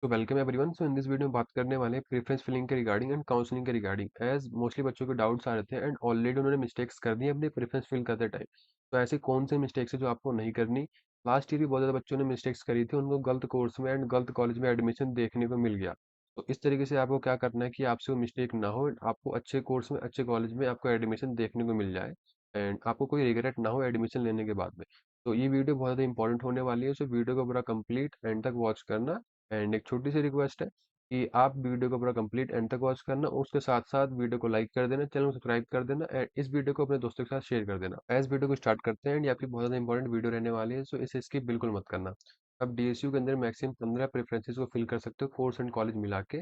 So welcome everyone. So in this video में बात करने वाले हैं प्रेफरेंस फिलिंग के रिगार्डिंग एंड काउंसलिंग के रिगार्डिंग। एज मोस्टली बच्चों के डाउट्स आ रहे थे एंड ऑलरेडी उन्होंने मिस्टेक्स कर दी हैं अपने प्रेफरेंस फिल करते टाइम। तो ऐसे कौन से मिस्टेक्स है जो आपको नहीं करनी। लास्ट ईयर भी बहुत ज़्यादा बच्चों ने मिस्टेक्स करी थी, उनको गलत कोर्स में एंड गलत कॉलेज में एडमिशन देखने को मिल गया। तो इस तरीके से आपको क्या करना है कि आपसे वो मिस्टेक ना हो, आपको अच्छे कोर्स में अच्छे कॉलेज में आपको एडमिशन देखने को मिल जाए एंड आपको कोई रिग्रेट ना हो एडमिशन लेने के बाद में। तो ये वीडियो बहुत ज़्यादा इंपॉर्टेंट होने वाली है, सो वीडियो को पूरा कंप्लीट एंड तक वॉच करना। एंड एक छोटी सी रिक्वेस्ट है कि आप वीडियो को पूरा कंप्लीट एंड तक वॉच करना, उसके साथ साथ वीडियो को लाइक कर देना, चैनल को सब्सक्राइब कर देना एंड इस वीडियो को अपने दोस्तों के साथ शेयर कर देना। एज वीडियो को स्टार्ट करते हैं एंड ये आपकी बहुत ज़्यादा इंपॉर्टेंट वीडियो रहने वाली है, सो इसे स्किप बिल्कुल मत करना। अब डीएसयू के अंदर मैक्सिमम 15 प्रेफरेंसेस को फिल कर सकते हो कोर्स एंड कॉलेज मिला के।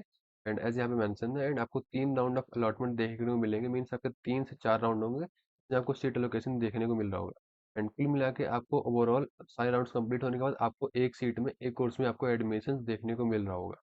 एंड एज यहाँ पे मेंशन है एंड आपको 3 राउंड ऑफ अलॉटमेंट देखने को मिलेंगे, मीन्स आपके 3 से 4 राउंड होंगे जहाँ आपको सीट एलोकेशन देखने को मिल रहा होगा। एंड कुल मिला के आपको ओवरऑल सारे राउंड्स कंप्लीट होने के बाद आपको एक सीट में एक कोर्स में आपको एडमिशन देखने को मिल रहा होगा।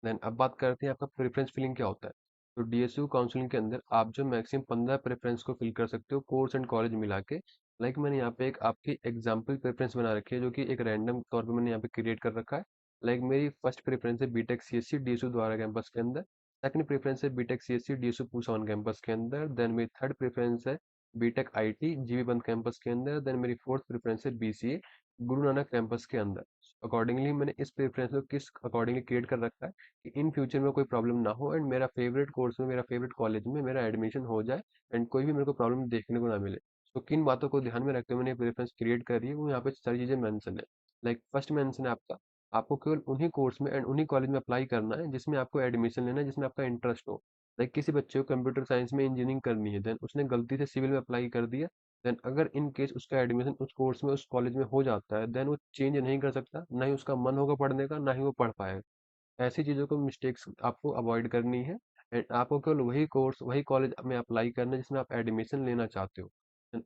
देन अब बात करते हैं आपका प्रेफरेंस फिलिंग क्या होता है। तो डीएसयू काउंसलिंग के अंदर आप जो मैक्सिमम 15 प्रेफरेंस को फिल कर सकते हो कोर्स एंड कॉलेज मिला के। लाइक मैंने यहाँ पे एक आपकी एग्जाम्पल प्रेफरेंस बना रखी है जो कि एक रैंडम तौर पे मैंने यहाँ पे क्रिएट कर रखा है। लाइक मेरी फर्स्ट प्रेफरेंस है बीटेक सीएससी डीएसयू द्वारा कैंपस के अंदर। सेकंड प्रेफरेंस है BTech CSC DSU Pusa on campus के अंदर। देन मेरी थर्ड प्रेफरेंस है BTech IT GB Pant campus के अंदर। देन मेरी फोर्थ प्रेफरेंस है बीसीए गुरु नानक कैंपस के अंदर। अकॉर्डिंगली मैंने इस प्रेफरेंस को किस अकॉर्डिंगली क्रिएट कर रखा है कि इन फ्यूचर में कोई प्रॉब्लम ना हो एंड मेरा फेवरेट कोर्स में मेरा फेवरेट कॉलेज में मेरा एडमिशन हो जाए एंड कोई भी मेरे को प्रॉब्लम देखने को ना मिले। तो किन बातों को ध्यान में रखते हुए मैंने प्रेफरेंस क्रिएट करी है वो यहाँ पे सारी चीज़ें मेंशन है। लाइक फर्स्ट मेंशन है आपका, आपको केवल उन्हीं कोर्स में एंड उन्हीं कॉलेज में अप्लाई करना है जिसमें आपको एडमिशन लेना है, जिसमें आपका इंटरेस्ट हो। लाइक किसी बच्चे को कंप्यूटर साइंस में इंजीनियरिंग करनी है, देन उसने गलती से सिविल में अप्लाई कर दिया। देन अगर इन केस उसका एडमिशन उस कोर्स में उस कॉलेज में हो जाता है, देन वो चेंज नहीं कर सकता, ना ही उसका मन होगा पढ़ने का, ना ही वो पढ़ पाएगा। ऐसी चीज़ों को मिस्टेक्स आपको अवॉइड करनी है एंड आपको केवल वही कोर्स वही कॉलेज में अप्लाई करना है जिसमें आप एडमिशन लेना चाहते हो।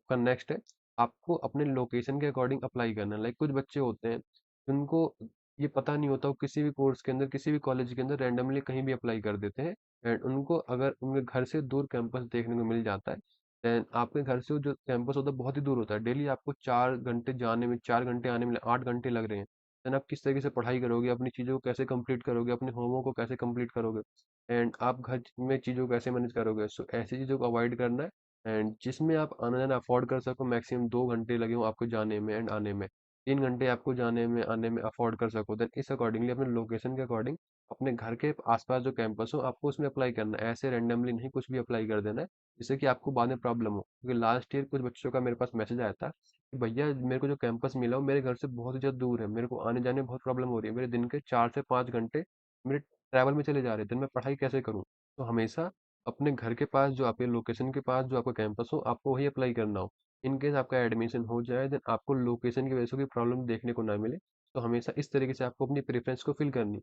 का नेक्स्ट है, आपको अपने लोकेशन के अकॉर्डिंग अप्लाई करना है। लाइक कुछ बच्चे होते हैं जिनको ये पता नहीं होता, वो किसी भी कोर्स के अंदर किसी भी कॉलेज के अंदर रैंडमली कहीं भी अप्लाई कर देते हैं एंड उनको अगर उनके घर से दूर कैंपस देखने को मिल जाता है, देन आपके घर से जो कैंपस होता है बहुत ही दूर होता है, डेली आपको 4 घंटे जाने में 4 घंटे आने में 8 घंटे लग रहे हैं। देन आप किस तरीके से पढ़ाई करोगे, अपनी चीज़ों को कैसे कंप्लीट करोगे, अपने होमवर्क को कैसे कंप्लीट करोगे एंड आप घर में चीज़ों को कैसे मैनेज करोगे। सो ऐसी चीज़ों को अवॉइड करना है एंड जिसमें आप आना जाना अफोर्ड कर सको, मैक्सिमम 2 घंटे लगे हो आपको जाने में एंड आने में, 3 घंटे आपको जाने में आने में अफोर्ड कर सको, देन इस अकॉर्डिंगली अपने लोकेशन के अकॉर्डिंग अपने घर के आसपास जो कैंपस हो आपको उसमें अप्लाई करना है। ऐसे रैंडमली नहीं कुछ भी अप्लाई कर देना है जिससे कि आपको बाद में प्रॉब्लम हो। क्योंकि लास्ट ईयर कुछ बच्चों का मेरे पास मैसेज आया था कि भैया मेरे को जो कैंपस मिला वो मेरे घर से बहुत ही ज़्यादा दूर है, मेरे को आने जाने में बहुत प्रॉब्लम हो रही है, मेरे दिन के 4 से 5 घंटे मेरे ट्रैवल में चले जा रहे हैं, दिन मैं पढ़ाई कैसे करूँ। तो हमेशा अपने घर के पास जो आपके लोकेशन के पास जो आपका कैंपस हो आपको वही अप्लाई करना हो। इन केस आपका एडमिशन हो जाए, देन आपको लोकेशन की वजह से कोई प्रॉब्लम देखने को ना मिले। तो हमेशा इस तरीके से आपको अपनी प्रेफरेंस को फिल करनी है।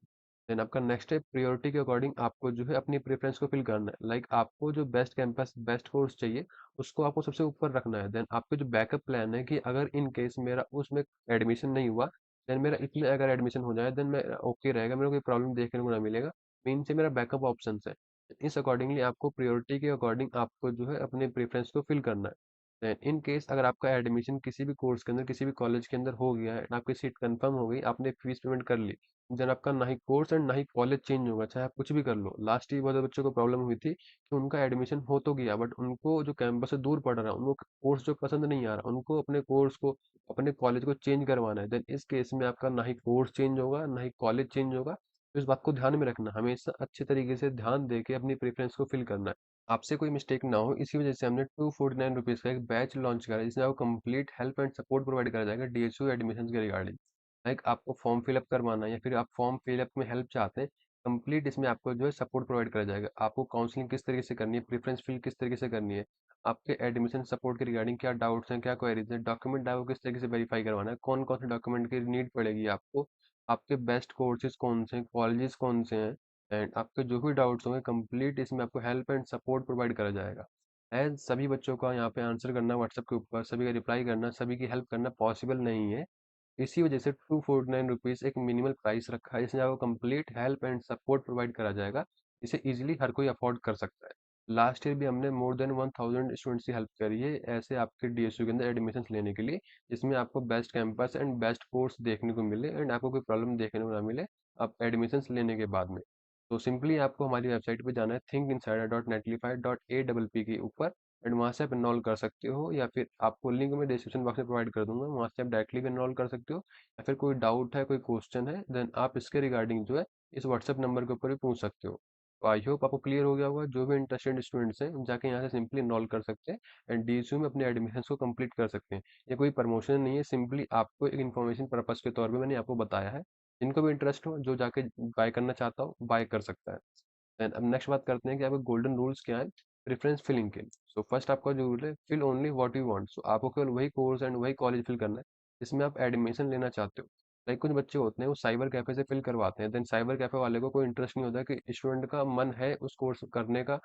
देन आपका नेक्स्ट है प्रायोरिटी के अकॉर्डिंग आपको जो है अपनी प्रेफरेंस को फिल करना है। लाइक आपको जो बेस्ट कैंपस बेस्ट कोर्स चाहिए उसको आपको सबसे ऊपर रखना है। देन आपके जो बैकअप प्लान है कि अगर इन केस मेरा उसमें एडमिशन नहीं हुआ, देन मेरा इसमें अगर एडमिशन हो जाए देन मैं ओके रहेगा, मेरे को कोई प्रॉब्लम देखने को ना मिलेगा। मेन से मेरा बैकअप ऑप्शन है। इस अकॉर्डिंगली आपको प्रायोरिटी के अकॉर्डिंग आपको जो है अपने प्रेफरेंस को फिल करना है। देन इन केस अगर आपका एडमिशन किसी भी कोर्स के अंदर किसी भी कॉलेज के अंदर हो गया है, आपकी सीट कंफर्म हो गई, आपने फीस पेमेंट कर ली, देन आपका ना ही कोर्स एंड ना ही कॉलेज चेंज होगा, चाहे आप कुछ भी कर लो। लास्ट ईयर बहुत बच्चों को प्रॉब्लम हुई थी कि उनका एडमिशन हो तो गया बट उनको जो कैंपस से दूर पड़ रहा है, उनको कोर्स जो पसंद नहीं आ रहा, उनको अपने कोर्स को अपने कॉलेज को चेंज करवाना है। देन इस केस में आपका ना ही कोर्स चेंज होगा ना ही कॉलेज चेंज होगा। तो इस बात को ध्यान में रखना, हमेशा अच्छे तरीके से ध्यान दे के अपनी प्रेफरेंस को फिल करना है, आपसे कोई मिस्टेक ना हो। इसी वजह से हमने 249 रुपीज़ का एक बैच लॉन्च करा है जिसमें आपको complete help and support provide करा जाएगा डीएसयू एडमिशन के रिगार्डिंग। लाइक आपको फॉर्म फिलअप करवाना है या फिर आप फॉर्म फिलअप में हेल्प चाहते हैं, कंप्लीट इसमें आपको जो है सपोर्ट प्रोवाइड करा जाएगा। आपको काउंसलिंग किस तरीके से करनी है, प्रेफरेंस फिल किस तरीके से करनी है, आपके एडमिशन सपोर्ट के रिगार्डिंग क्या डाउट्स हैं, क्या क्वेरीज हैं, डॉक्यूमेंट आपको किस तरीके से वेरीफाई करवाना है, कौन कौन से डॉक्यूमेंट की नीड पड़ेगी आपको, आपके बेस्ट कोर्सेज कौन से हैं, कॉलेजेस कौन से हैं एंड आपके जो भी डाउट्स होंगे कंप्लीट इसमें आपको हेल्प एंड सपोर्ट प्रोवाइड करा जाएगा। एंड सभी बच्चों का यहाँ पे आंसर करना व्हाट्सएप के ऊपर, सभी का रिप्लाई करना, सभी की हेल्प करना पॉसिबल नहीं है। इसी वजह से 249 रुपीज़ एक मिनिमल प्राइस रखा है जिसमें आपको complete help and support provide करा जाएगा, जिसे इजीली हर कोई अफोर्ड कर सकता है। लास्ट ईयर भी हमने मोर देन 1000 स्टूडेंट्स की हेल्प करी है ऐसे आपके डीएसयू के अंदर एडमिशन लेने के लिए, जिसमें आपको best campus and best course देखने को मिले एंड आपको कोई प्रॉब्लम देखने को ना मिले आप एडमिशन्स लेने के बाद में। तो सिंपली आपको हमारी वेबसाइट पे जाना है thinkinsider.netlify.app के ऊपर एंड वहाँ से आप एनरोल कर सकते हो, या फिर आपको लिंक मैं डिस्क्रिप्शन बॉक्स में प्रोवाइड कर दूंगा, वहाँ से आप डायरेक्टली भी एनरोल कर सकते हो, या फिर कोई डाउट है, कोई क्वेश्चन है, देन आप इसके रिगार्डिंग जो है इस व्हाट्सएप नंबर के ऊपर भी पूछ सकते हो। तो आई होप आपको क्लियर हो गया होगा। जो भी इंटरेस्टेड स्टूडेंट्स हैं जाके यहाँ से सिंपली एनरोल कर सकते हैं एंड डीएसयू में अपने एडमिशन को कंप्लीट कर सकते हैं। ये कोई प्रमोशन नहीं है, सिंपली आपको एक इन्फॉर्मेशन पर्पस के तौर पे मैंने आपको बताया है। जिनको भी इंटरेस्ट हो, जो जाके बाय करना चाहता हो बाय कर सकता है। देन अब नेक्स्ट बात करते हैं कि आपके गोल्डन रूल्स क्या है प्रेफरेंस फिलिंग के। सो फर्स्ट आपका जो रूल है, fill only what you want. So आपको केवल वही कोर्स एंड वही कॉलेज फिल करना है जिसमें आप एडमिशन लेना चाहते हो। लाइक कुछ बच्चे होते हैं वो साइबर कैफे से फिल करवाते हैं, देन साइबर कैफे वाले को कोई इंटरेस्ट नहीं होता कि स्टूडेंट का मन है उस कोर्स करने का,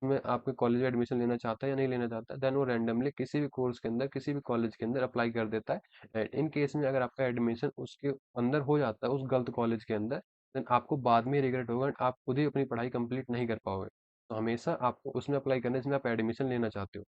में आपके कॉलेज में एडमिशन लेना चाहता है या नहीं लेना चाहता, देन वो रैंडमली किसी भी कोर्स के अंदर किसी भी कॉलेज के अंदर अप्लाई कर देता है। एंड इन केस में अगर आपका एडमिशन उसके अंदर हो जाता है उस गलत कॉलेज के अंदर, देन आपको बाद में रिग्रेट होगा and आप खुद ही अपनी पढ़ाई कंप्लीट नहीं कर पाओगे। तो हमेशा आपको उसमें अप्लाई करना है जिसमें आप एडमिशन लेना चाहते हो।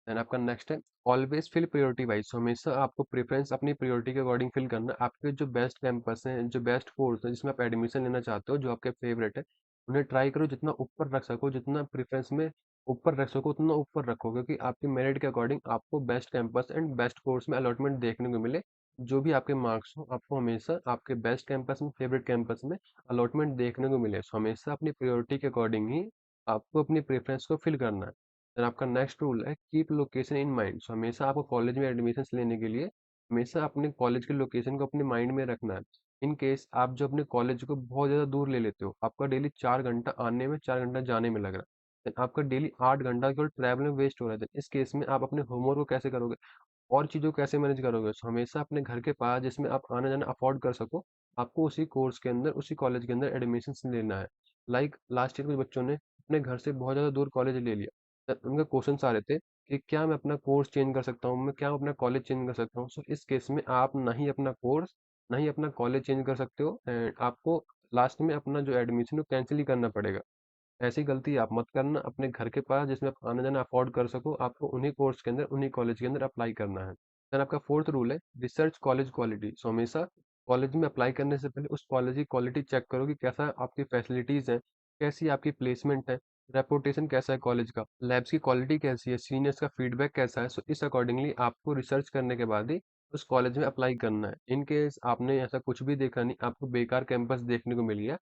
देन आपका नेक्स्ट है ऑलवेज फिल प्रायोरिटी वाइज। हमेशा आपको प्रेफरेंस अपनी प्रायोरिटी के अकॉर्डिंग फिल करना है। आपके जो बेस्ट कैंपस हैं, जो बेस्ट कोर्स है जिसमें आप एडमिशन लेना चाहते हो, जो आपके फेवरेट है, उन्हें ट्राई करो जितना ऊपर रख सको, जितना प्रेफरेंस में ऊपर रख सको उतना ऊपर रखो, क्योंकि आपके मेरिट के अकॉर्डिंग आपको best campus and best course में अलॉटमेंट देखने को मिले। जो भी आपके मार्क्स हो, आपको हमेशा आपके बेस्ट कैंपस में, फेवरेट कैंपस में अलॉटमेंट देखने को मिले। सो हमेशा अपनी प्रायोरिटी के अकॉर्डिंग ही आपको अपनी प्रेफरेंस को फिल करना है। देन आपका नेक्स्ट रूल है कीप लोकेशन इन माइंड। सो हमेशा आपको कॉलेज में एडमिशन लेने के लिए हमेशा अपने कॉलेज की लोकेशन को अपने माइंड में रखना है। इन केस आप जो अपने कॉलेज को बहुत ज़्यादा दूर ले लेते हो, आपका डेली 4 घंटा आने में 4 घंटा जाने में लग रहा है, देन आपका डेली 8 घंटा केवल ट्रैवल में वेस्ट हो रहा है, देन इस केस में आप अपने होमवर्क को कैसे करोगे और चीज़ों को कैसे मैनेज करोगे। सो हमेशा अपने घर के पास जिसमें आप आना जाना अफोर्ड कर सको, आपको उसी कोर्स के अंदर उसी कॉलेज के अंदर एडमिशन लेना है। लाइक लास्ट ईयर कुछ बच्चों ने अपने घर से बहुत ज़्यादा दूर कॉलेज ले लिया, उनके क्वेश्चन आ रहे थे कि क्या मैं अपना कोर्स चेंज कर सकता हूँ, मैं क्या अपना कॉलेज चेंज कर सकता हूँ। सो इस केस में आप ना ही अपना कोर्स ना ही अपना कॉलेज चेंज कर सकते हो, एंड आपको लास्ट में अपना जो एडमिशन है कैंसिल ही करना पड़ेगा। ऐसी गलती आप मत करना। अपने घर के पास जिसमें आप आना जाना अफोर्ड कर सको, आपको उन्हीं कोर्स के अंदर उन्हीं कॉलेज के अंदर अप्लाई करना है। देन आपका फोर्थ रूल है रिसर्च कॉलेज क्वालिटी। सो हमेशा कॉलेज में अप्लाई करने से पहले उस कॉलेज की क्वालिटी चेक करो कि कैसा आपकी फैसिलिटीज़ हैं, कैसी आपकी प्लेसमेंट है, रेपुटेशन कैसा है कॉलेज का, लैब्स की क्वालिटी कैसी है, सीनियर्स का फीडबैक कैसा है। सो इस अकॉर्डिंगली आपको रिसर्च करने के बाद ही उस कॉलेज में अप्लाई करना है। इन केस आपने ऐसा कुछ भी देखा नहीं, आपको बेकार कैंपस देखने को मिल गया,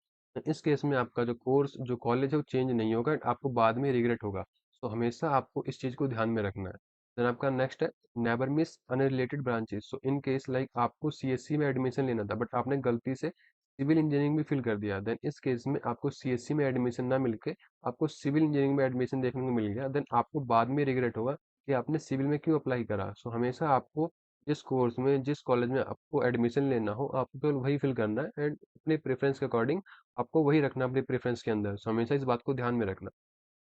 इस केस में आपका जो कोर्स जो कॉलेज है वो चेंज नहीं होगा, आपको बाद में रिग्रेट होगा। सो हमेशा आपको इस चीज़ को ध्यान में रखना है। देन आपका नेक्स्ट है never miss unrelated branches. So in case like आपको सीएससी में एडमिशन लेना था बट आपने गलती से सिविल इंजीनियरिंग में फिल कर दिया, देन इस केस में आपको सीएससी में एडमिशन ना मिलके आपको सिविल इंजीनियरिंग में एडमिशन देखने को मिल गया, देन आपको बाद में रिग्रेट होगा कि आपने सिविल में क्यों अप्लाई करा। सो हमेशा आपको जिस कोर्स में जिस कॉलेज में आपको एडमिशन लेना हो, आपको केवल वही फिल करना है एंड अपने प्रेफरेंस के अकॉर्डिंग आपको वही रखना अपनी प्रेफरेंस के अंदर। सो हमेशा इस बात को ध्यान में रखना।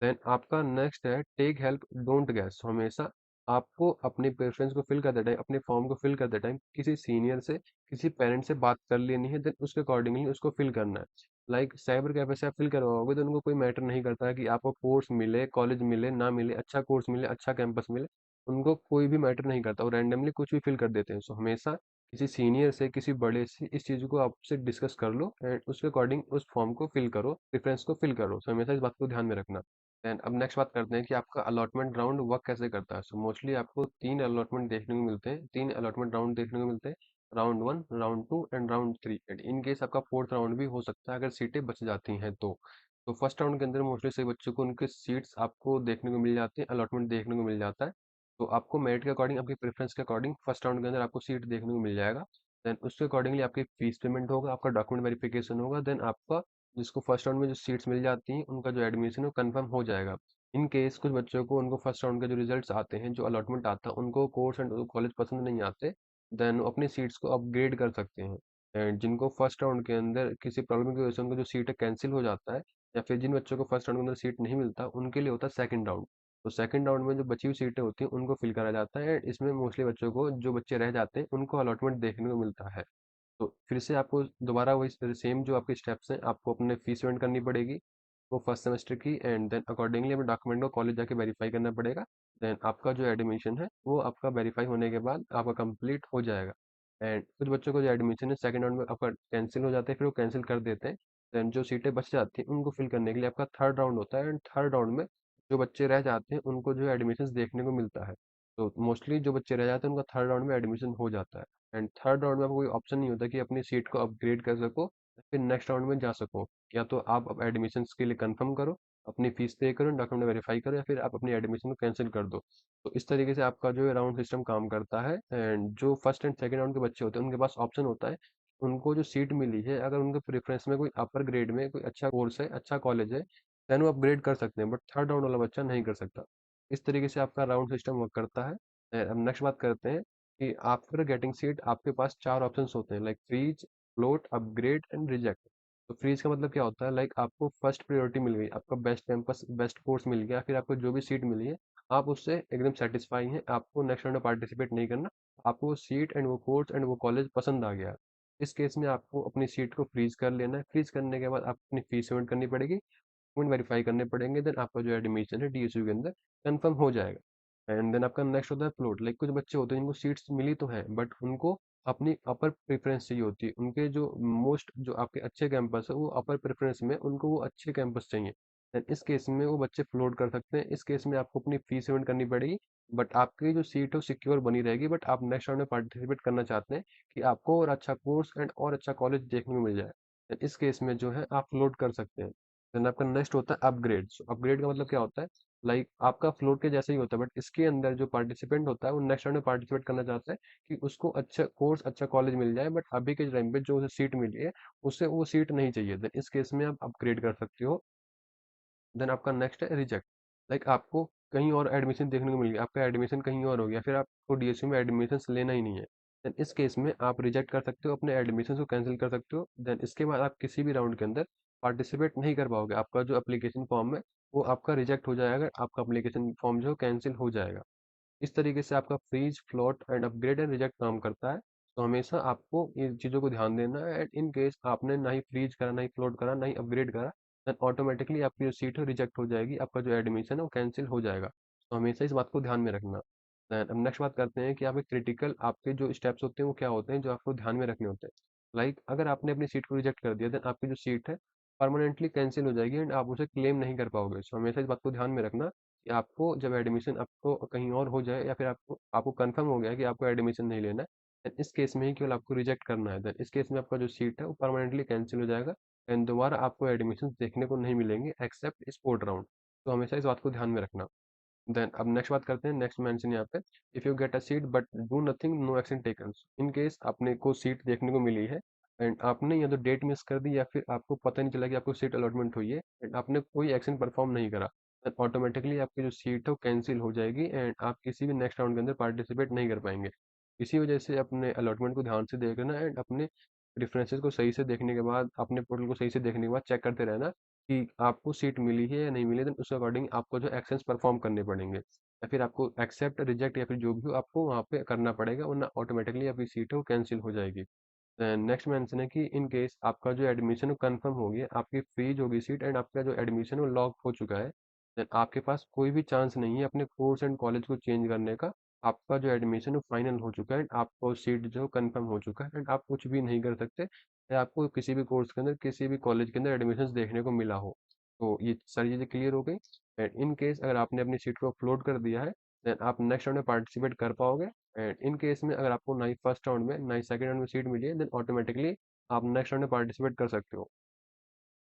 देन आपका नेक्स्ट है टेक हेल्प डोंट गैस। हमेशा आपको अपनी प्रेफरेंस को फिल करते टाइम, अपने फॉर्म को फिल करते टाइम किसी सीनियर से किसी पेरेंट से बात कर लेनी है, देन उसके अकॉर्डिंगली उसको फिल करना है। लाइक साइबर कैफे से आप फिल करवाओगे तो उनको कोई मैटर नहीं करता है कि आपको कोर्स मिले, कॉलेज मिले ना मिले, अच्छा कोर्स मिले, अच्छा कैंपस मिले, उनको कोई भी मैटर नहीं करता, वो रैंडमली कुछ भी फिल कर देते हैं। सो हमेशा किसी सीनियर से किसी बड़े से इस चीज़ को आपसे डिस्कस कर लो एंड उसके अकॉर्डिंग उस फॉर्म को फिल करो, प्रेफरेंस को फिल करो। सो हमेशा इस बात को ध्यान में रखना। एंड अब नेक्स्ट बात करते हैं कि आपका अलॉटमेंट राउंड वर्क कैसे करता है। सो मोस्टली आपको 3 अलॉटमेंट देखने को मिलते हैं, 3 अलॉटमेंट राउंड देखने को मिलते हैं, round 1, round 2 and round 3। And in case आपका फोर्थ राउंड भी हो सकता है अगर सीटें बच जाती हैं तो फर्स्ट राउंड के अंदर मोस्टली सभी बच्चों को उनके सीट्स आपको देखने को मिल जाती है, अलॉटमेंट देखने को मिल जाता है। तो आपको मेरिट के अकॉर्डिंग, आपकी प्रेफरेंस के अकॉर्डिंग फर्स्ट राउंड के अंदर आपको सीट देखने को मिल जाएगा। देन उसके अकॉर्डिंगली आपकी फीस पेमेंट होगा, आपका डॉक्यूमेंट वेरिफिकेशन होगा, देन आपका जिसको फर्स्ट राउंड में जो सीट्स मिल जाती हैं उनका जो एडमिशन है वो कंफर्म हो जाएगा। इन केस कुछ बच्चों को उनको फर्स्ट राउंड के जो रिजल्ट्स आते हैं, जो अलॉटमेंट आता है, उनको कोर्स एंड कॉलेज पसंद नहीं आते, देन वो अपनी सीट्स को अपग्रेड कर सकते हैं। एंड जिनको फर्स्ट राउंड के अंदर किसी प्रॉब्लम की वजह से उनको जो सीट है कैंसिल हो जाता है, या फिर जिन बच्चों को फर्स्ट राउंड के अंदर सीट नहीं मिलता उनके लिए होता है सेकंड राउंड। तो सेकंड राउंड में जो बची हुई सीटें होती हैं उनको फिल करा जाता है, एंड इसमें मोस्टली बच्चों को जो बच्चे रह जाते हैं उनको अलॉटमेंट देखने को मिलता है। तो फिर से आपको दोबारा वही सेम जो आपके स्टेप्स हैं, आपको अपने फीस पेमेंट करनी पड़ेगी वो फर्स्ट सेमेस्टर की, एंड देन अकॉर्डिंगली अपने डॉक्यूमेंट को कॉलेज जाके वेरीफाई करना पड़ेगा। देन आपका जो एडमिशन है वो आपका वेरीफाई होने के बाद आपका कंप्लीट हो जाएगा। एंड कुछ बच्चों को जो एडमिशन है सेकंड राउंड में आपका कैंसिल हो जाता है, फिर वो कैंसिल कर देते हैं। देन जो सीटें बच जाती हैं उनको फिल करने के लिए आपका थर्ड राउंड होता है, एंड थर्ड राउंड में जो बच्चे रह जाते हैं उनको जो है एडमिशन देखने को मिलता है। तो मोस्टली जो बच्चे रह जाते हैं उनका थर्ड राउंड में एडमिशन हो जाता है। एंड थर्ड राउंड में आपको कोई ऑप्शन नहीं होता कि अपनी सीट को अपग्रेड कर सको, फिर नेक्स्ट राउंड में जा सको। या तो आप अब एडमिशन के लिए कंफर्म करो, अपनी फीस पे करो, डॉक्यूमेंट वेरीफाई करो, या फिर आप अपनी एडमिशन को कैंसिल कर दो। तो इस तरीके से आपका जो है राउंड सिस्टम काम करता है। एंड जो फर्स्ट एंड सेकंड राउंड के बच्चे होते हैं उनके पास ऑप्शन होता है, उनको जो सीट मिली है अगर उनके प्रेफरेंस में कोई अपर ग्रेड में कोई अच्छा कोर्स है, अच्छा कॉलेज है, देन वो अपग्रेड कर सकते हैं, बट थर्ड राउंड वाला बच्चा नहीं कर सकता। इस तरीके से आपका राउंड सिस्टम वर्क करता है। अब नेक्स्ट बात करते हैं कि आफ्टर गेटिंग सीट आपके पास चार ऑप्शंस होते हैं, like freeze, float, upgrade and reject. तो फ्रीज का मतलब क्या होता है, लाइक आपको फर्स्ट प्रायोरिटी मिल गई, आपका बेस्ट कैंपस बेस्ट कोर्स मिल गया, फिर आपको जो भी सीट मिली है आप उससे एकदम सेटिस्फाई हैं, आपको नेक्स्ट राउंड में पार्टिसिपेट नहीं करना, आपको वो सीट एंड वो कोर्स एंड वो कॉलेज पसंद आ गया। इस केस में आपको अपनी सीट को फ्रीज कर लेना है। फ्रीज करने के बाद आपको अपनी फीस पेमेंट करनी पड़ेगी, डॉक्यूमेंट वेरीफाई करने पड़ेंगे, देन आपका जो एडमिशन है डीएसयू के अंदर कंफर्म हो जाएगा। एंड देन आपका नेक्स्ट होता है फ्लोट। लाइक कुछ बच्चे होते हैं जिनको सीट्स मिली तो है, बट उनको अपनी अपर प्रेफरेंस चाहिए होती है, उनके जो मोस्ट जो आपके अच्छे कैंपस है वो अपर प्रेफरेंस में उनको वो अच्छे कैंपस चाहिए। देन इस केस में वो बच्चे फ्लोट कर सकते हैं। इस केस में आपको अपनी फीस पेमेंट करनी पड़ेगी, बट आपकी जो सीट है वो सिक्योर बनी रहेगी, बट आप नेक्स्ट राउंड में पार्टिसिपेट करना चाहते हैं कि आपको और अच्छा कोर्स एंड और अच्छा कॉलेज देखने को मिल जाए। देन इस केस में जो है आप फ्लोट कर सकते हैं। देन आपका नेक्स्ट होता है अपग्रेड। सो अपग्रेड का मतलब क्या होता है, लाइक आपका फ्लोट के जैसा ही होता है, बट इसके अंदर जो पार्टिसिपेंट होता है वो नेक्स्ट राउंड में पार्टिसिपेट करना चाहता है कि उसको अच्छा कोर्स अच्छा कॉलेज मिल जाए, बट अभी के टाइम पे जो उसे सीट मिली है उससे वो सीट नहीं चाहिए। देन इस केस में आप अपग्रेड कर सकते हो। देन आपका नेक्स्ट है रिजेक्ट। लाइक आपको कहीं और एडमिशन देखने को मिल गया, आपका एडमिशन कहीं और हो गया, फिर आपको डीएसयू में एडमिशन लेना ही नहीं है। देन इस केस में आप रिजेक्ट कर सकते हो, अपने एडमिशन को कैंसिल कर सकते हो। देन इसके बाद आप किसी भी राउंड के अंदर पार्टिसिपेट नहीं कर पाओगे, आपका जो एप्लीकेशन फॉर्म है वो आपका रिजेक्ट हो जाएगा, आपका एप्लीकेशन फॉर्म जो कैंसिल हो जाएगा। इस तरीके से आपका freeze, float and upgrade and reject काम करता है। तो हमेशा आपको इन चीज़ों को ध्यान देना है, एंड इन केस आपने ना ही फ्रीज करा, ना ही फ्लोट करा, ना ही अपग्रेड करा, देन ऑटोमेटिकली आपकी जो सीट है रिजेक्ट हो जाएगी, आपका जो एडमिशन है वो कैंसिल हो जाएगा। तो हमेशा इस बात को ध्यान में रखना। देन अब नेक्स्ट बात करते हैं कि आपके क्रिटिकल आपके जो स्टेप्स होते हैं वो क्या होते हैं जो आपको ध्यान में रखने होते हैं। लाइक अगर आपने अपनी सीट को रिजेक्ट कर दिया, देन आपकी जो सीट है परमानेंटली कैंसिल हो जाएगी एंड आप उसे क्लेम नहीं कर पाओगे। सो हमेशा इस बात को ध्यान में रखना कि आपको जब एडमिशन आपको कहीं और हो जाए, या फिर आपको आपको कंफर्म हो गया है कि आपको एडमिशन नहीं लेना है, देन इस केस में ही केवल आपको रिजेक्ट करना है। देन इस केस में आपका जो सीट है वो परमानेंटली कैंसिल हो जाएगा, एंड दोबारा आपको एडमिशन देखने को नहीं मिलेंगे एक्सेप्ट स्पोर्ट राउंड। तो हमेशा इस बात को ध्यान में रखना। देन अब नेक्स्ट बात करते हैं, नेक्स्ट मेंशन यहाँ पे, if you get a seat but do nothing, no action taken. In case आपने को सीट देखने को मिली है एंड आपने या तो डेट मिस कर दी, या फिर आपको पता नहीं चला कि आपको सीट अलॉटमेंट हुई है, एंड आपने कोई एक्शन परफॉर्म नहीं करा, देन ऑटोमेटिकली आपकी जो सीट है वो कैंसिल हो जाएगी, एंड आप किसी भी नेक्स्ट राउंड के अंदर पार्टिसिपेट नहीं कर पाएंगे। इसी वजह से अपने अलॉटमेंट को ध्यान से देखना, एंड अपने प्रेफरेंसेस को सही से देखने के बाद, अपने पोर्टल को सही से देखने के बाद चेक करते रहना कि आपको सीट मिली है या नहीं मिली, देन उस अकॉर्डिंग आपको जो एक्शंस परफॉर्म करने पड़ेंगे, या फिर आपको एक्सेप्ट, रिजेक्ट, या फिर जो भी हो आपको वहाँ पे करना पड़ेगा, वरना ऑटोमेटिकली आपकी सीट है वो कैंसिल हो जाएगी। नेक्स्ट मेंशन है कि इन केस आपका जो एडमिशन कंफर्म हो गया, आपकी फ्रीज होगी सीट, एंड आपका जो एडमिशन वो लॉक हो चुका है, देन आपके पास कोई भी चांस नहीं है अपने कोर्स एंड कॉलेज को चेंज करने का। आपका जो एडमिशन है फाइनल हो चुका है, एंड आपको सीट जो कंफर्म हो चुका है, एंड आप कुछ भी नहीं कर सकते, या आपको किसी भी कोर्स के अंदर, किसी भी कॉलेज के अंदर एडमिशन देखने को मिला हो। तो ये सारी चीज़ें क्लियर हो गई। एंड इन केस अगर आपने अपनी सीट को अपलोड कर दिया है, देन आप नेक्स्ट राउंड में पार्टिसिपेट कर पाओगे। एंड इन केस में अगर आपको ना ही फर्स्ट राउंड में ना ही सेकंड राउंड में सीट मिली है, देन ऑटोमेटिकली आप नेक्स्ट राउंड में पार्टिसिपेट कर सकते हो।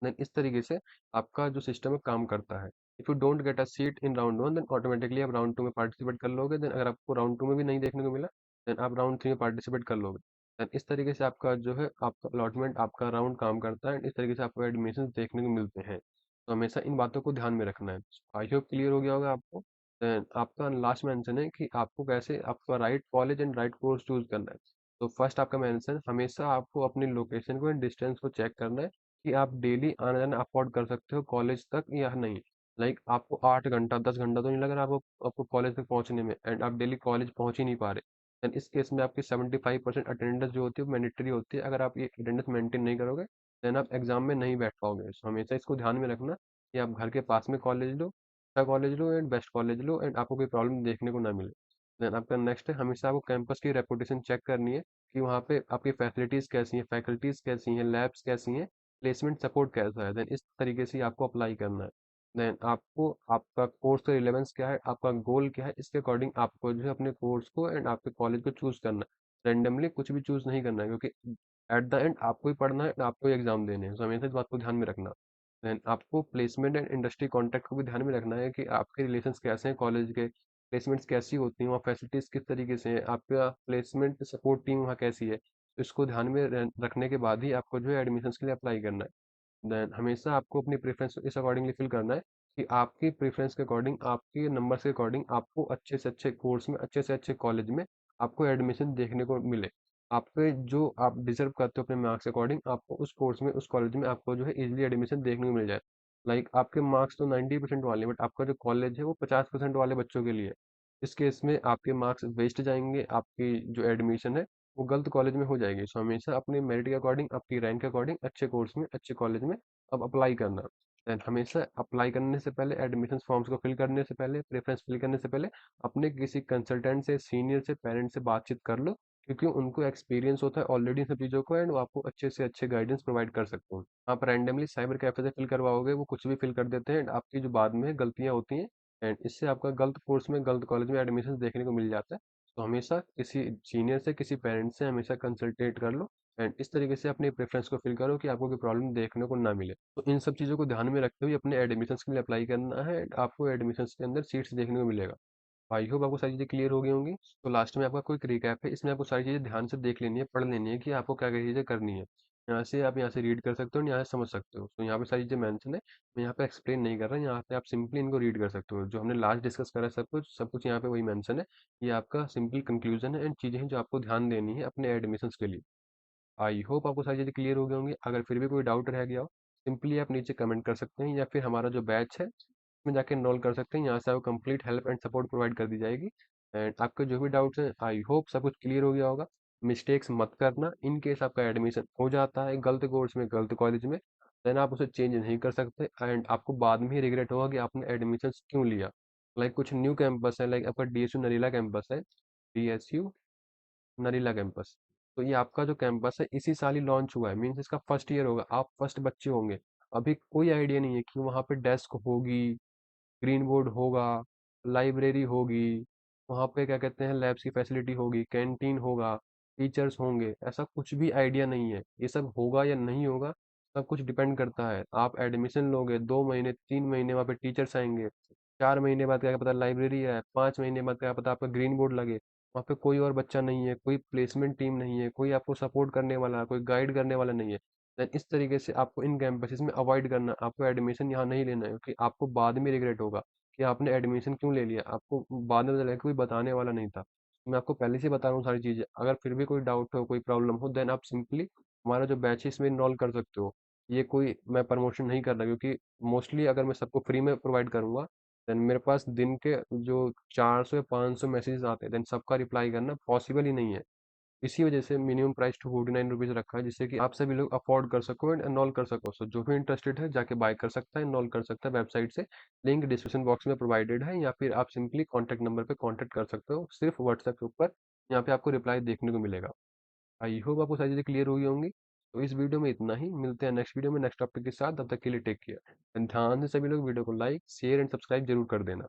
देन इस तरीके से आपका जो सिस्टम है काम करता है। If you don't get a seat in round one, then automatically आप राउंड टू में पार्टिसिपेट कर लोगे। देन अगर आपको राउंड टू में भी नहीं देखने को मिला, देन आप राउंड थ्री में पार्टिसिपेट कर लोगे। देन इस तरीके से आपका जो है आपका अलॉटमेंट, आपका राउंड काम करता है, इस तरीके से आपको एडमिशन देखने को मिलते हैं। तो हमेशा इन बातों को ध्यान में रखना है। आई होप क्लियर हो गया होगा आपको। देन आपका लास्ट मेंशन है कि आपको कैसे आपका right college and right course choose करना है। तो फर्स्ट आपका मेंशन, हमेशा आपको अपनी लोकेशन को एंड डिस्टेंस को चेक करना है कि आप डेली आना जाना अफोर्ड कर सकते हो कॉलेज तक या नहीं। लाइक आपको 8 घंटा 10 घंटा तो नहीं लग रहा आपको आपको कॉलेज तक पहुंचने में, एंड आप डेली कॉलेज पहुंच ही नहीं पा रहे, देन इस केस में आपकी 75% अटेंडेंस जो होती है वो मैंडेटरी होती है। अगर आप ये अटेंडेंस मेंटेन नहीं करोगे, देन आप एग्जाम में नहीं बैठ पाओगे। सो हमेशा इसको ध्यान में रखना कि आप घर के पास में कॉलेज लो, अच्छा college low and best college low, and आपको कोई प्रॉब्लम देखने को ना मिले। देन आपका नेक्स्ट है, हमेशा आपको कैंपस की रेपुटेशन चेक करनी है कि वहाँ पे आपकी फैसिलिटीज़ कैसी हैं, फैकल्टीज़ कैसी हैं, लैब्स कैसी हैं, प्लेसमेंट सपोर्ट कैसा है। देन इस तरीके से ही आपको अप्लाई करना है। देन आपको आपका कोर्स का रिलेवेंस क्या है, आपका गोल क्या है, इसके अकॉर्डिंग आपको जो है अपने कोर्स को एंड आपके कॉलेज को चूज़ करना है। रैंडमली कुछ भी चूज़ नहीं करना है, क्योंकि एट द एंड आपको ही पढ़ना है, आपको ही एग्ज़ाम देने हैं। सो हमेशा इस बात को ध्यान में रखना। देन आपको प्लेसमेंट एंड इंडस्ट्री कॉन्टैक्ट को भी ध्यान में रखना है कि आपके रिलेशंस कैसे हैं कॉलेज के, प्लेसमेंट्स कैसी होती हैं, वहाँ फैसिलिटीज़ किस तरीके से हैं, आपका प्लेसमेंट सपोर्ट टीम वहाँ कैसी है। तो इसको ध्यान में रखने के बाद ही आपको जो है एडमिशन्स के लिए अप्लाई करना है। देन हमेशा आपको अपनी प्रेफ़रेंस इस अकॉर्डिंगली फ़िल करना है कि आपकी प्रेफ़रेंस के अकॉर्डिंग, आपके नंबर्स के अकॉर्डिंग आपको अच्छे से अच्छे कोर्स में, अच्छे से अच्छे कॉलेज में आपको एडमिशन देखने को मिले। आपके जो आप डिज़र्व करते हो अपने मार्क्स के अकॉर्डिंग, आपको उस कोर्स में, उस कॉलेज में आपको जो है ईज़िली एडमिशन देखने को मिल जाए। लाइक आपके मार्क्स तो 90% वाले हैं, बट आपका जो कॉलेज है वो 50% वाले बच्चों के लिए है। इस केस में आपके मार्क्स वेस्ट जाएँगे, आपकी जो एडमिशन है वो गलत कॉलेज में हो जाएगी। सो हमेशा अपने मेरिट के अकॉर्डिंग, आपकी रैंक के अकॉर्डिंग अच्छे कोर्स में, अच्छे कॉलेज में अब अप्लाई करना। देन हमेशा अप्लाई करने से पहले, एडमिशन फॉर्म्स को फिल करने से पहले, प्रेफरेंस फिल करने से पहले अपने किसी कंसल्टेंट से, सीनियर से, पेरेंट्स से बातचीत कर लो, क्योंकि उनको एक्सपीरियंस होता है ऑलरेडी इन सब चीज़ों को, एंड वो आपको अच्छे से अच्छे गाइडेंस प्रोवाइड कर सकते हैं। आप रैंडमली साइबर कैफे से फिल करवाओगे, वो कुछ भी फिल कर देते हैं, एंड आपकी जो बाद में गलतियाँ होती हैं, एंड इससे आपका गलत कोर्स में, गलत कॉलेज में एडमिशन देखने को मिल जाता है। तो हमेशा किसी सीनियर से, किसी पेरेंट से हमेशा कंसल्टेट कर लो, एंड इस तरीके से अपनी प्रेफरेंस को फिल करो कि आपको कोई प्रॉब्लम देखने को ना मिले। तो इन सब चीज़ों को ध्यान में रखते हुए अपने एडमिशन्स के लिए अप्लाई करना है, and आपको एडमिशन्स के अंदर सीट्स देखने को मिलेगा। आई होप आपको सारी चीज़ें क्लियर हो गई होंगी। तो लास्ट में आपका क्विक रिकैप है, इसमें आपको सारी चीज़ें ध्यान से देख लेनी है, पढ़ लेनी है कि आपको क्या-क्या चीज़ें करनी है। यहाँ से आप यहाँ से रीड कर सकते हो, यहाँ से समझ सकते हो। तो यहाँ पे सारी चीज़ें मेंशन है, मैं यहाँ पे एक्सप्लेन नहीं कर रहा, यहाँ पे आप सिंपली इनको रीड कर सकते हो। जो हमने लास्ट डिस्कस करा है सब कुछ यहाँ पे वही मेंशन है। ये आपका सिंपल कंक्लूजन है, एंड चीज़ें हैं जो आपको ध्यान देनी है अपने एडमिशन्स के लिए। आई होप आपको सारी चीज़ें क्लियर हो गई होंगी। अगर फिर भी कोई डाउट रह गया हो, सिंपली आप नीचे कमेंट कर सकते हैं, या फिर हमारा जो बैच है उसमें जाके एनरोल कर सकते हैं। यहाँ से आपको complete help and support provide कर दी जाएगी। एंड आपके जो भी डाउट्स हैं, आई होप सब कुछ क्लियर हो गया होगा। मिस्टेक्स मत करना। इन केस आपका एडमिशन हो जाता है गलत कोर्स में, गलत कॉलेज में, देन आप उसे चेंज नहीं कर सकते, एंड आपको बाद में ही रिग्रेट होगा कि आपने एडमिशन क्यों लिया। लाइक कुछ न्यू कैंपस है, लाइक आपका डीएसयू नरीला कैंपस है, डीएसयू नरीला कैंपस। तो ये आपका जो कैंपस है इसी साल ही लॉन्च हुआ है, मीन्स इसका फर्स्ट ईयर होगा, आप फर्स्ट बच्चे होंगे। अभी कोई आइडिया नहीं है कि वहाँ पे डेस्क होगी, ग्रीन बोर्ड होगा, लाइब्रेरी होगी, वहाँ पे क्या कहते हैं लैब्स की फैसिलिटी होगी, कैंटीन होगा, टीचर्स होंगे, ऐसा कुछ भी आइडिया नहीं है। ये सब होगा या नहीं होगा, सब कुछ डिपेंड करता है। आप एडमिशन लोगे, 2 महीने, 3 महीने वहाँ पे टीचर्स आएंगे, 4 महीने बाद क्या पता लाइब्रेरी है, 5 महीने बाद क्या पता आपका ग्रीन बोर्ड लगे, वहाँ पे कोई और बच्चा नहीं है, कोई प्लेसमेंट टीम नहीं है, कोई आपको सपोर्ट करने वाला, कोई गाइड करने वाला नहीं है। देन इस तरीके से आपको इन कैंपसेस में अवॉइड करना, आपको एडमिशन यहाँ नहीं लेना है, क्योंकि आपको बाद में रिग्रेट होगा कि आपने एडमिशन क्यों ले लिया। आपको बाद में पता लगा कि कोई बताने वाला नहीं था। मैं आपको पहले से बता रहा हूँ सारी चीज़ें। अगर फिर भी कोई डाउट हो, कोई प्रॉब्लम हो, देन आप सिंपली हमारा जो बैच है इसमें इनरोल कर सकते हो। ये कोई मैं प्रमोशन नहीं कर रहा, क्योंकि मोस्टली अगर मैं सबको फ्री में प्रोवाइड करूँगा, देन मेरे पास दिन के जो 400 या 500 मैसेजेस आते हैं, देन सबका रिप्लाई करना पॉसिबल ही नहीं है। इसी वजह से मिनिमम प्राइस टू 49 रुपीज़ रखा है, जिससे कि आप सभी लोग अफोर्ड कर सको एंड एनरोल कर सको। सो जो भी इंटरेस्टेड है जाके बाय कर सकता है, एनरोल कर सकता है वेबसाइट से। लिंक डिस्क्रिप्शन बॉक्स में प्रोवाइडेड है, या फिर आप सिंपली कॉन्टैक्ट नंबर पे कॉन्टैक्ट कर सकते हो, सिर्फ व्हाट्सएप के ऊपर। यहाँ पे आपको रिप्लाई देखने को मिलेगा। आई होप आपको सारी चीज़ें क्लियर हुई होंगी। तो इस वीडियो में इतना ही, मिलते हैं नेक्स्ट वीडियो में नेक्स्ट टॉपिक के साथ। तब तक के लिए टेक केयर, ध्यान से सभी लोग वीडियो को लाइक, शेयर एंड सब्सक्राइब जरूर कर देना।